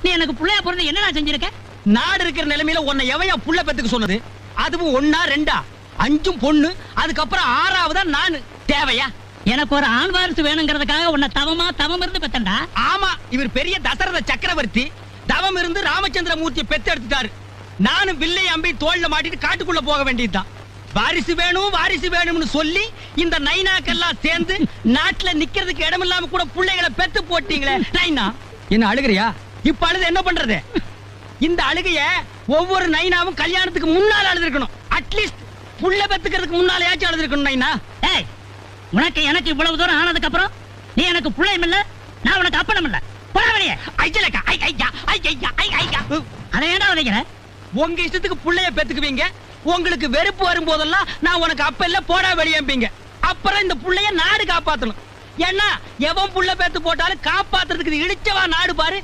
நீ எனக்கு புள்ளையா பிறந்து என்னடா செஞ்சிருக்க? நாடு இருக்கிற நிலைமையில உன்னை எவையா புள்ள பெத்துக்க சொன்னது? அதுவும் 1 2 5 பொண்ணு, அதுக்கப்புறம் 6வதா நானு. தேவையா? எனக்கு ஒரு ஆண் வாரிசு வேணுங்கிறதுக்காக உன்னை தவம் இருந்து பெத்தண்டா. ஆமா, இவர் பெரிய தசரத சக்கரவர்த்தி. தவம் இருந்து ராமச்சந்திர மூர்த்தியை பெத்து எடுத்துட்டாரு. நானும் வில்லை அம்பி தோல்ல மாட்டிட்டு காட்டுக்குள்ள போக வேண்டியதுதான். வாரிசு வேணும்னு சொல்லி இந்த நைனாக்கெல்லாம் சேர்ந்து நாட்டுல நிக்கிறதுக்கு இடம் இல்லாம கூட பிள்ளைகளை பெத்து போட்டீங்களே. நைனா என்ன அழுகிறியா? இப்ப அழுது என்ன பண்றது? இந்த அழுகைய ஒவ்வொரு நைனாவும் கல்யாணத்துக்கு முன்னால அழுதுருக்கணும். அட்லீஸ்ட் புள்ள பெத்துக்கிறதுக்கு முன்னாலேயாச்சும் அழுதுருக்கணும். நைனா, ஏய், உனக்கு எனக்கு இவ்வளவு தூரம் ஆனதுக்கு அப்புறம் நீ எனக்கு புள்ளையும் இல்ல, நான் உனக்கு அப்பனும் இல்ல. போடா வெளியே. ஐயலக்கா, ஐயா. அதை ஏன்டா உதைக்கிற? உங்க இஷ்டத்துக்கு புள்ளைய பெத்துக்குவீங்க. உங்களுக்கு வெறுப்பு வரும்போதெல்லாம் நான் உனக்கு அப்ப இல்ல போடா வெளியேம்பீங்க. அப்புறம் இந்த புள்ளைய நாடு காப்பாத்தணும். ஏன்னா எவன் புள்ள பெத்து போட்டாலும் காப்பாத்துறதுக்கு இடிச்சவா நாடு பாரு.